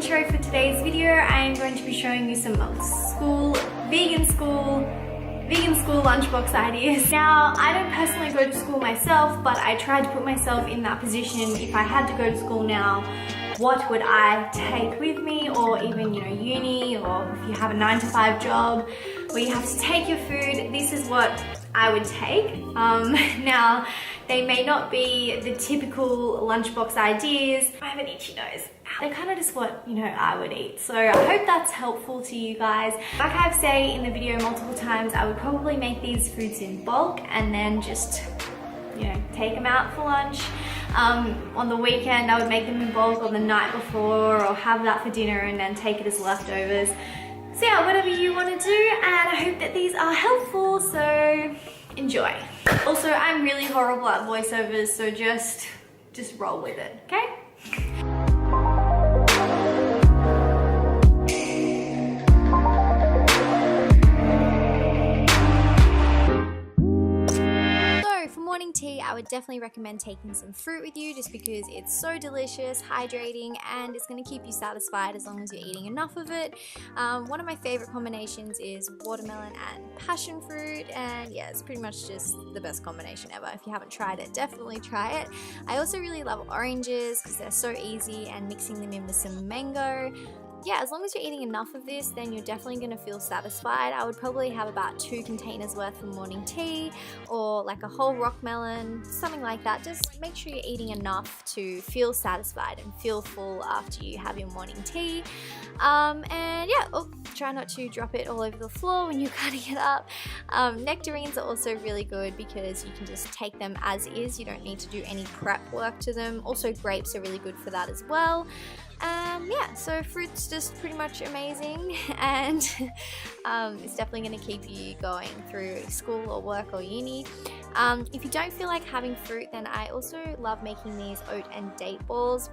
intro for today's video, I am going to be showing you some vegan school lunchbox ideas. Now, I don't personally go to school myself, but I tried to put myself in that position. If I had to go to school now, what would I take with me? Or even, uni, or if you have a 9-to-5 job where you have to take your food, this is what I would take. Now, they may not be the typical lunchbox ideas. I have an itchy nose. They're kind of just what, I would eat. So I hope that's helpful to you guys. Like I've said in the video multiple times, I would probably make these foods in bulk and then just, take them out for lunch. On the weekend, I would make them in bulk on the night before, or have that for dinner and then take it as leftovers. So yeah, whatever you want to do, and I hope that these are helpful, so enjoy. Also, I'm really horrible at voiceovers, so just roll with it, okay? Morning tea, I would definitely recommend taking some fruit with you just because it's so delicious, hydrating, and it's going to keep you satisfied as long as you're eating enough of it. One of my favorite combinations is watermelon and passion fruit, and yeah, it's pretty much just the best combination ever. If you haven't tried it, definitely try it. I also really love oranges because they're so easy, and mixing them in with some mango. Yeah, as long as you're eating enough of this, then you're definitely going to feel satisfied. I would probably have about 2 containers worth for morning tea, or like a whole rock melon, something like that. Just make sure you're eating enough to feel satisfied and feel full after you have your morning tea. And yeah, try not to drop it all over the floor when you're cutting it up. Nectarines are also really good because you can just take them as is. You don't need to do any prep work to them. Also, grapes are really good for that as well. Yeah, so fruit's just pretty much amazing, and it's definitely going to keep you going through school or work or uni. If you don't feel like having fruit, then I also love making these oat and date balls.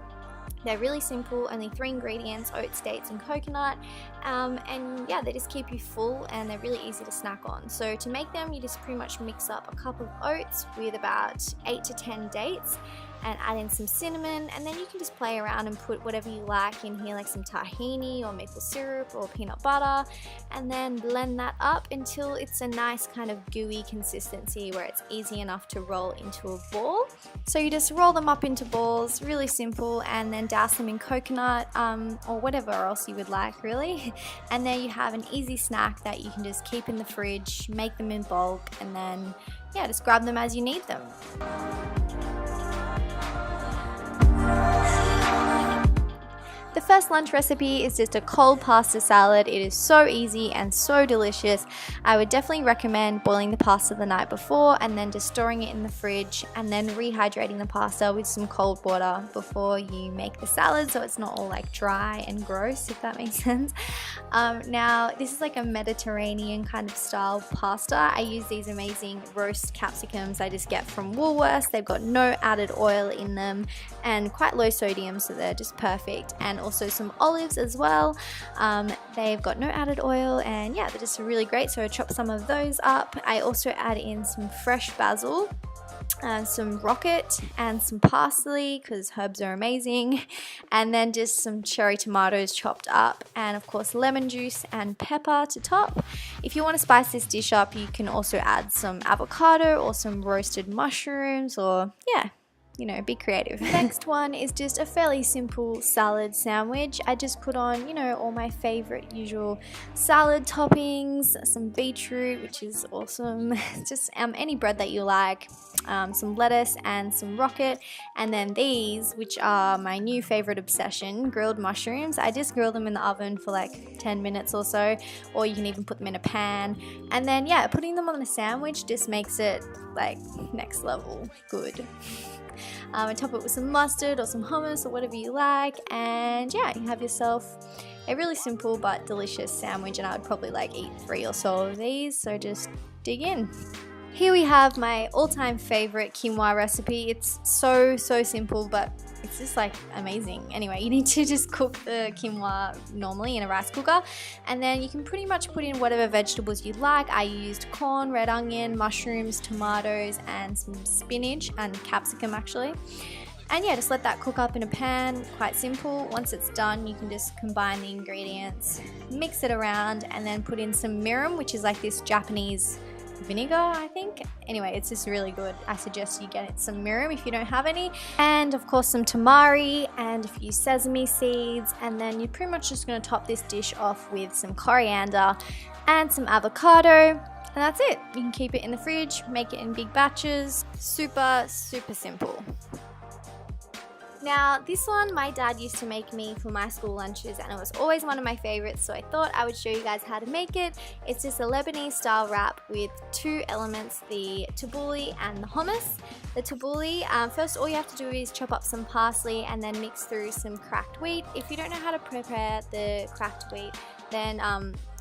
They're really simple, only 3 ingredients, oats, dates, and coconut, and yeah, they just keep you full, and they're really easy to snack on. So to make them, you just pretty much mix up a cup of oats with about 8 to 10 dates, and add in some cinnamon, and then you can just play around and put whatever you like in here, like some tahini or maple syrup or peanut butter, and then blend that up until it's a nice kind of gooey consistency where it's easy enough to roll into a ball. So you just roll them up into balls, really simple, and then douse them in coconut or whatever else you would like, really. And there you have an easy snack that you can just keep in the fridge, make them in bulk, and then yeah, just grab them as you need them. The first lunch recipe is just a cold pasta salad. It is so easy and so delicious. I would definitely recommend boiling the pasta the night before and then just storing it in the fridge and then rehydrating the pasta with some cold water before you make the salad, so it's not all like dry and gross, if that makes sense. Now, this is like a Mediterranean kind of style pasta. I use these amazing roast capsicums I just get from Woolworths. They've got no added oil in them and quite low sodium, so they're just perfect. And also some olives as well. They've got no added oil, and yeah, they're just really great, so I chop some of those up. I also add in some fresh basil, some rocket, and some parsley because herbs are amazing, and then just some cherry tomatoes chopped up, and of course lemon juice and pepper to top. If you want to spice this dish up, you can also add some avocado or some roasted mushrooms, or yeah, be creative. Next one is just a fairly simple salad sandwich. I just put on, all my favorite usual salad toppings, some beetroot, which is awesome, just any bread that you like, some lettuce and some rocket, and then these, which are my new favorite obsession, grilled mushrooms. I just grill them in the oven for like 10 minutes or so, or you can even put them in a pan, and then yeah, putting them on a sandwich just makes it like next level good. And top it with some mustard or some hummus or whatever you like, and yeah, you have yourself a really simple but delicious sandwich, and I would probably like eat 3 or so of these, so just dig in. Here we have my all-time favorite quinoa recipe. It's so simple, but it's just like amazing. Anyway, you need to just cook the quinoa normally in a rice cooker, and then you can pretty much put in whatever vegetables you like. I used corn, red onion, mushrooms, tomatoes, and some spinach and capsicum actually. And yeah, just let that cook up in a pan, quite simple. Once it's done, you can just combine the ingredients, mix it around, and then put in some mirin, which is like this Japanese vinegar, I think. Anyway, it's just really good. I suggest you get some mirin if you don't have any. And of course some tamari and a few sesame seeds. And then you're pretty much just going to top this dish off with some coriander and some avocado. And that's it. You can keep it in the fridge, make it in big batches. Super, super simple. Now, this one my dad used to make me for my school lunches, and it was always one of my favorites, so I thought I would show you guys how to make it. It's just a Lebanese style wrap with two elements, the tabbouleh and the hummus. The tabbouleh, first all you have to do is chop up some parsley and then mix through some cracked wheat. If you don't know how to prepare the cracked wheat, then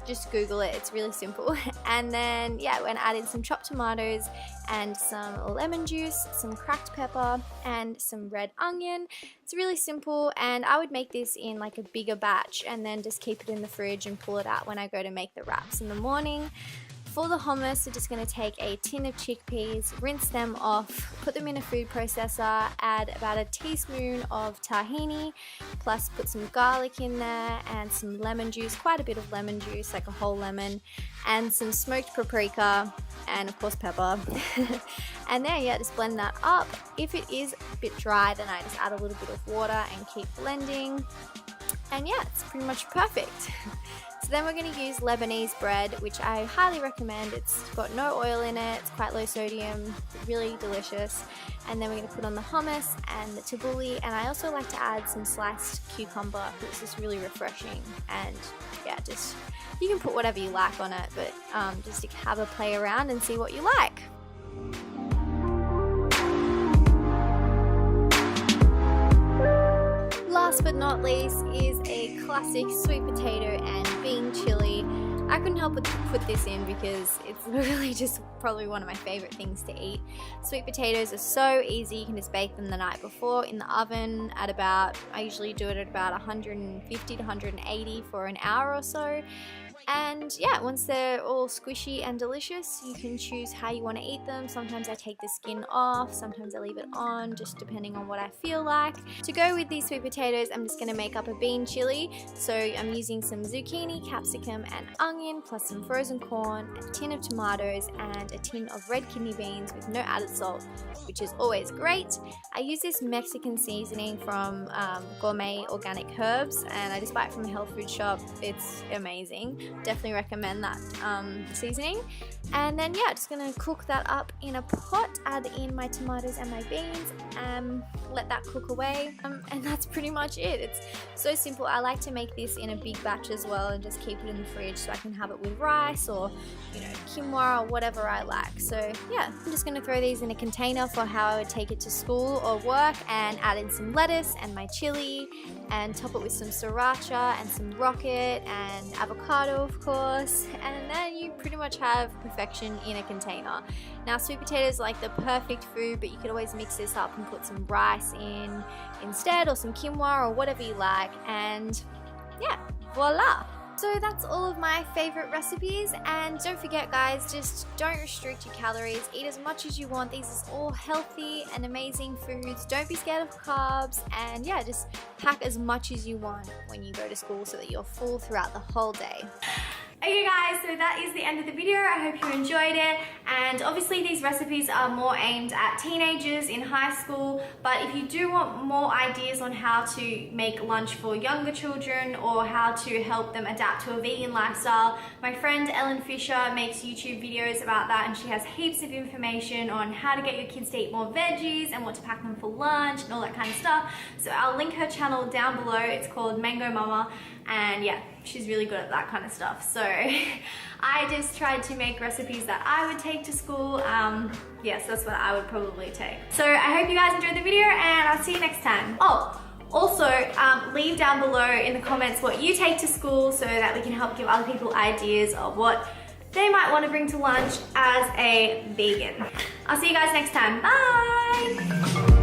just Google it, it's really simple. And then yeah, we're gonna add in some chopped tomatoes and some lemon juice, some cracked pepper and some red onion. It's really simple, and I would make this in like a bigger batch and then just keep it in the fridge and pull it out when I go to make the wraps in the morning. For the hummus, we're just going to take a tin of chickpeas, rinse them off, put them in a food processor, add about a teaspoon of tahini, plus put some garlic in there and some lemon juice, quite a bit of lemon juice, like a whole lemon, and some smoked paprika, and of course pepper. And then yeah, just blend that up. If it is a bit dry, then I just add a little bit of water and keep blending. And yeah, it's pretty much perfect. So then we're going to use Lebanese bread, which I highly recommend. It's got no oil in it, it's quite low sodium, really delicious. And then we're going to put on the hummus and the tabbouleh, and I also like to add some sliced cucumber because it's just really refreshing. And yeah, just you can put whatever you like on it, but just to have a play around and see what you like. Last but not least is a classic sweet potato and bean chili. I couldn't help but put this in because it's really just probably one of my favorite things to eat. Sweet potatoes are so easy. You can just bake them the night before in the oven at about, I usually do it at about 150 to 180 for an hour or so. And yeah, once they're all squishy and delicious, you can choose how you want to eat them. Sometimes I take the skin off, sometimes I leave it on, just depending on what I feel like. To go with these sweet potatoes, I'm just going to make up a bean chili. So I'm using some zucchini, capsicum and onion, plus some frozen corn, a tin of tomatoes and a tin of red kidney beans with no added salt, which is always great. I use this Mexican seasoning from Gourmet Organic Herbs, and I just buy it from a health food shop. It's amazing. Definitely recommend that seasoning. And then yeah, just gonna cook that up in a pot, add in my tomatoes and my beans, let that cook away, and that's pretty much it. It's so simple. I like to make this in a big batch as well and just keep it in the fridge so I can have it with rice or, you know, quinoa or whatever I like. So yeah, I'm just gonna throw these in a container for how I would take it to school or work, and add in some lettuce and my chili and top it with some sriracha and some rocket and avocado, of course, and then you pretty much have perfection in a container. Now, sweet potatoes are like the perfect food, but you could always mix this up and put some rice in instead, or some quinoa or whatever you like, and yeah, voila. So that's all of my favorite recipes, and don't forget guys, just don't restrict your calories, eat as much as you want. These are all healthy and amazing foods. Don't be scared of carbs, and yeah, just pack as much as you want when you go to school so that you're full throughout the whole day. Okay guys, so that is the end of the video. I hope you enjoyed it, and obviously these recipes are more aimed at teenagers in high school, but if you do want more ideas on how to make lunch for younger children or how to help them adapt to a vegan lifestyle, my friend Ellen Fisher makes YouTube videos about that, and she has heaps of information on how to get your kids to eat more veggies and what to pack them for lunch and all that kind of stuff. So I'll link her channel down below. It's called Mango Mama, and yeah, she's really good at that kind of stuff. So I just tried to make recipes that I would take to school. Yes, that's what I would probably take. So I hope you guys enjoyed the video, and I'll see you next time. Oh, also leave down below in the comments what you take to school so that we can help give other people ideas of what they might want to bring to lunch as a vegan. I'll see you guys next time. Bye!